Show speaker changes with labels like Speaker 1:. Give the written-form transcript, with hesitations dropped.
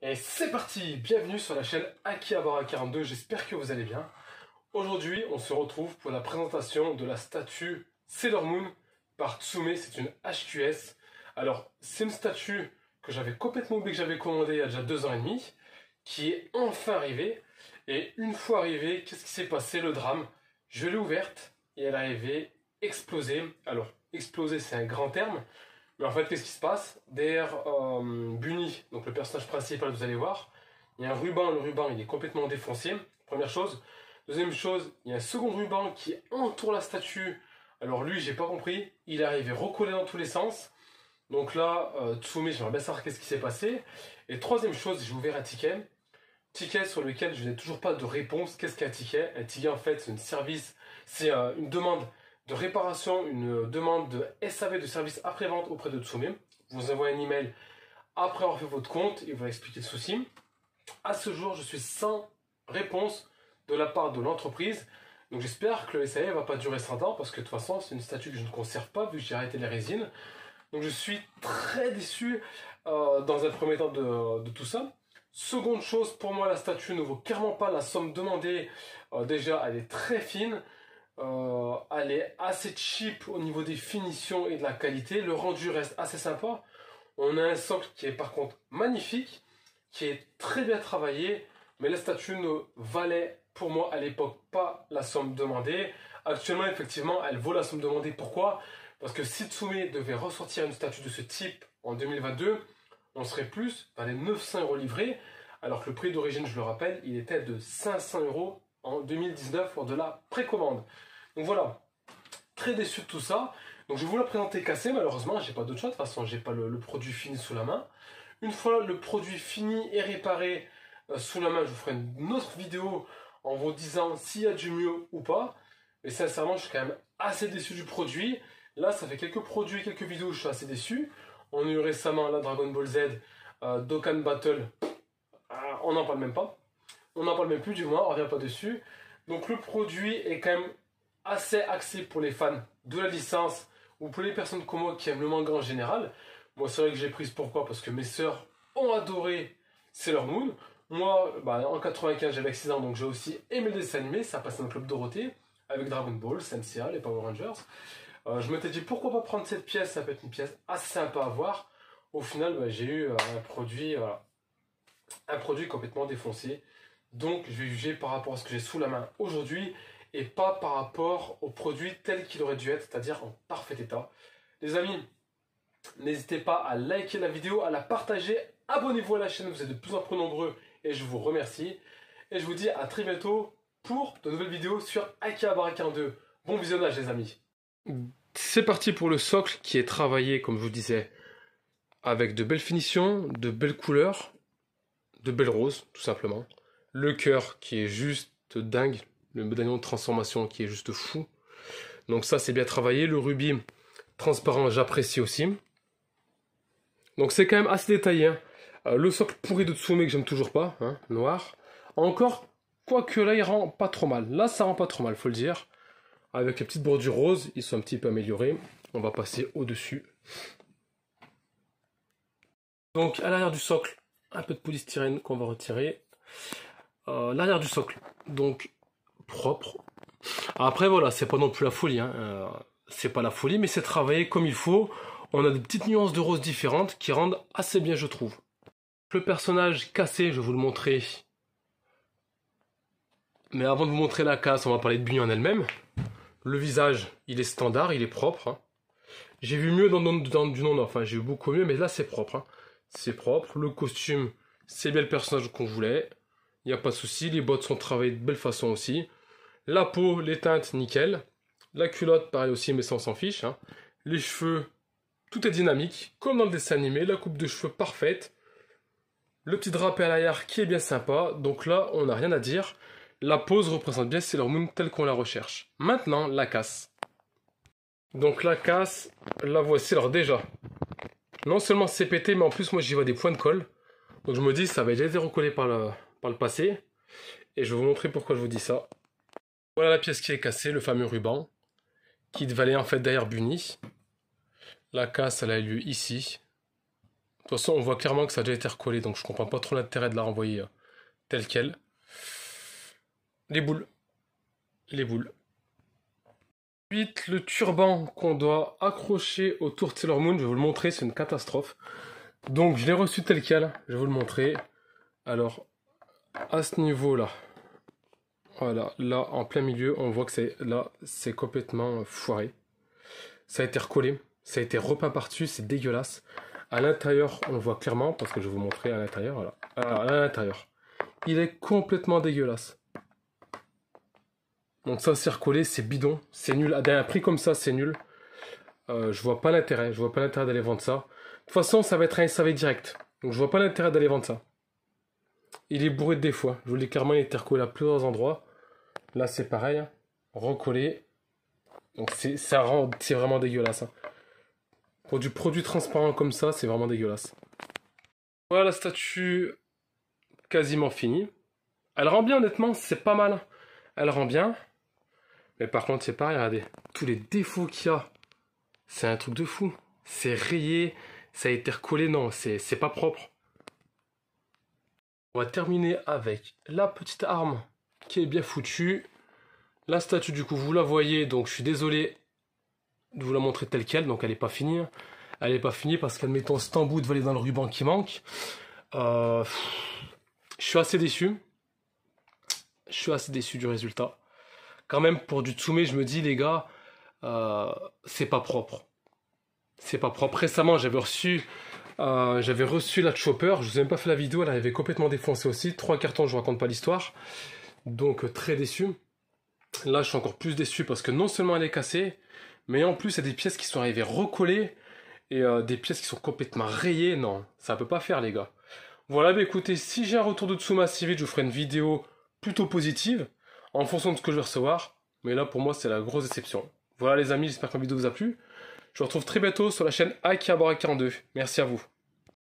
Speaker 1: Et c'est parti, bienvenue sur la chaîne Akihabara42, j'espère que vous allez bien. Aujourd'hui, on se retrouve pour la présentation de la statue Sailor Moon par Tsume, c'est une HQS. Alors, c'est une statue que j'avais complètement oublié que j'avais commandée il y a déjà 2 ans et demi, qui est enfin arrivée. Et une fois arrivée, qu'est-ce qui s'est passé? Le drame. Je l'ai ouverte et elle est arrivée explosée. Alors, exploser, c'est un grand terme. Mais en fait, qu'est-ce qui se passe? Derrière Bunny, donc le personnage principal, vous allez voir, il y a un ruban, le ruban il est complètement défoncé, première chose. Deuxième chose, il y a un second ruban qui entoure la statue. Alors lui, j'ai pas compris, il est arrivé recollé dans tous les sens. Donc là, Tsume, j'aimerais bien savoir qu'est-ce qui s'est passé. Et troisième chose, j'ai ouvert un ticket sur lequel je n'ai toujours pas de réponse. Qu'est-ce qu'un ticket? Un ticket, en fait, c'est un service, c'est une demande de réparation, une demande de SAV, de service après-vente auprès de Tsume. Vous envoyez un email après avoir fait votre compte et vous expliquer le souci. À ce jour, je suis sans réponse de la part de l'entreprise. Donc j'espère que le SAV ne va pas durer 100 ans parce que de toute façon, c'est une statue que je ne conserve pas vu que j'ai arrêté les résines. Donc je suis très déçu dans un premier temps de tout ça. Seconde chose, pour moi, la statue ne vaut clairement pas la somme demandée. Déjà, elle est très fine. Elle est assez cheap au niveau des finitions et de la qualité. Le rendu reste assez sympa. On a un socle qui est par contre magnifique, qui est très bien travaillé, mais la statue ne valait pour moi à l'époque pas la somme demandée. Actuellement, effectivement, elle vaut la somme demandée. Pourquoi? Parce que si Tsume devait ressortir une statue de ce type en 2022, on serait plus dans les 900 € livrés, alors que le prix d'origine, je le rappelle, il était de 500 € en 2019 lors de la précommande. Donc voilà, très déçu de tout ça. Donc je vais vous la présenter cassée, malheureusement, j'ai pas d'autre choix, de toute façon, j'ai pas le produit fini sous la main. Une fois le produit fini et réparé sous la main, je vous ferai une autre vidéo en vous disant s'il y a du mieux ou pas. Mais sincèrement, je suis quand même assez déçu du produit. Là, ça fait quelques produits, quelques vidéos où je suis assez déçu. On a eu récemment la Dragon Ball Z, Dokkan Battle, on n'en parle même pas. On n'en parle même plus du moins, on revient pas dessus. Donc le produit est quand même assez axé pour les fans de la licence ou pour les personnes comme moi qui aiment le manga en général. Moi c'est vrai que j'ai prise pourquoi? Parce que mes sœurs ont adoré Sailor Moon. Moi en 95 j'avais 6 ans donc j'ai aussi aimé le dessin animé, ça passait dans le Club Dorothée avec Dragon Ball, Senseiya, les Power Rangers. Je m'étais dit pourquoi pas prendre cette pièce, ça peut être une pièce assez sympa à voir. Au final j'ai eu un produit complètement défoncé. Donc je vais juger par rapport à ce que j'ai sous la main aujourd'hui et pas par rapport au produit tel qu'il aurait dû être, c'est-à-dire en parfait état. Les amis, n'hésitez pas à liker la vidéo, à la partager, abonnez-vous à la chaîne, vous êtes de plus en plus nombreux et je vous remercie. Et je vous dis à très bientôt pour de nouvelles vidéos sur Akihabara42. Bon visionnage les amis. C'est parti pour le socle qui est travaillé, comme je vous disais, avec de belles finitions, de belles couleurs, de belles roses, tout simplement. Le cœur qui est juste dingue, le médaillon de transformation qui est juste fou. Donc ça c'est bien travaillé. Le rubis transparent j'apprécie aussi. Donc c'est quand même assez détaillé. Hein. Le socle pourri de Tsume que j'aime toujours pas, hein, noir. Encore, quoique là il rend pas trop mal. Là ça rend pas trop mal, faut le dire. Avec les petites bordures roses, ils sont un petit peu améliorés. On va passer au-dessus. Donc à l'arrière du socle, un peu de polystyrène qu'on va retirer. L'arrière du socle, donc propre. Après voilà, c'est pas non plus la folie, hein. C'est pas la folie, mais c'est travaillé comme il faut. On a des petites nuances de rose différentes qui rendent assez bien, je trouve. Le personnage cassé, je vais vous le montrer. Mais avant de vous montrer la casse, on va parler de Bunny en elle-même. Le visage, il est standard, il est propre. Hein. J'ai vu mieux dans du non-off, enfin j'ai vu beaucoup mieux, mais là c'est propre. Hein. C'est propre. Le costume, c'est bien le personnage qu'on voulait. Il n'y a pas de souci, les bottes sont travaillées de belle façon aussi. La peau, les teintes, nickel. La culotte, pareil aussi, mais ça on s'en fiche. Hein. Les cheveux, tout est dynamique, comme dans le dessin animé. La coupe de cheveux parfaite. Le petit drapé à l'arrière qui est bien sympa. Donc là, on n'a rien à dire. La pose représente bien Sailor Moon telle qu'on la recherche. Maintenant, la casse. Donc la casse, la voici. Alors déjà, non seulement c'est pété, mais en plus moi j'y vois des points de colle. Donc je me dis ça avait déjà été recollé par le passé. Et je vais vous montrer pourquoi je vous dis ça. Voilà la pièce qui est cassée, le fameux ruban. Qui valait en fait derrière Bunny. La casse elle a eu lieu ici. toute façon, on voit clairement que ça a déjà été recollé, donc je comprends pas trop l'intérêt de la renvoyer telle quelle. Les boules. Les boules. Ensuite, le turban qu'on doit accrocher autour de Sailor Moon, je vais vous le montrer, c'est une catastrophe. Donc je l'ai reçu tel quel, je vais vous le montrer. Alors, à ce niveau-là, voilà, là en plein milieu, on voit que c'est complètement foiré. Ça a été recollé, ça a été repeint par-dessus, c'est dégueulasse. À l'intérieur, on le voit clairement, parce que je vais vous montrer à l'intérieur, voilà. Alors, à l'intérieur, il est complètement dégueulasse. Donc ça c'est recollé, c'est bidon, c'est nul. À un prix comme ça, c'est nul. Je vois pas l'intérêt, d'aller vendre ça. De toute façon, ça va être un SAV direct. Donc je vois pas l'intérêt d'aller vendre ça. Il est bourré de défauts. Je vous l'ai clairement, il a été recollé à plusieurs endroits. Là c'est pareil, recollé. Donc c'est vraiment dégueulasse. Hein. Pour du produit transparent comme ça, c'est vraiment dégueulasse. Voilà la statue quasiment finie. Elle rend bien honnêtement, c'est pas mal. Elle rend bien. Mais par contre, c'est pareil, regardez. Tous les défauts qu'il y a. C'est un truc de fou. C'est rayé. Ça a été recollé. Non, c'est pas propre. On va terminer avec la petite arme qui est bien foutue. La statue, du coup, vous la voyez. Donc, je suis désolé de vous la montrer telle qu'elle. Donc, elle n'est pas finie. Elle n'est pas finie parce qu'admettons, cet embout va aller dans le ruban qui manque. Je suis assez déçu. Je suis assez déçu du résultat. Quand même, pour du Tsume, je me dis, les gars, c'est pas propre. C'est pas propre. Récemment, j'avais reçu la Chopper. Je vous ai même pas fait la vidéo. Elle avait complètement défoncé aussi. 3 cartons, je vous raconte pas l'histoire. Donc, très déçu. Là, je suis encore plus déçu parce que non seulement elle est cassée, mais en plus, il y a des pièces qui sont arrivées recollées et des pièces qui sont complètement rayées. Non, ça peut pas faire, les gars. Voilà, bah écoutez, si j'ai un retour de Tsuma assez vite, je vous ferai une vidéo plutôt positive en fonction de ce que je vais recevoir. Mais là, pour moi, c'est la grosse déception. Voilà les amis, j'espère que la vidéo vous a plu. Je vous retrouve très bientôt sur la chaîne Akihabara42. Merci à vous.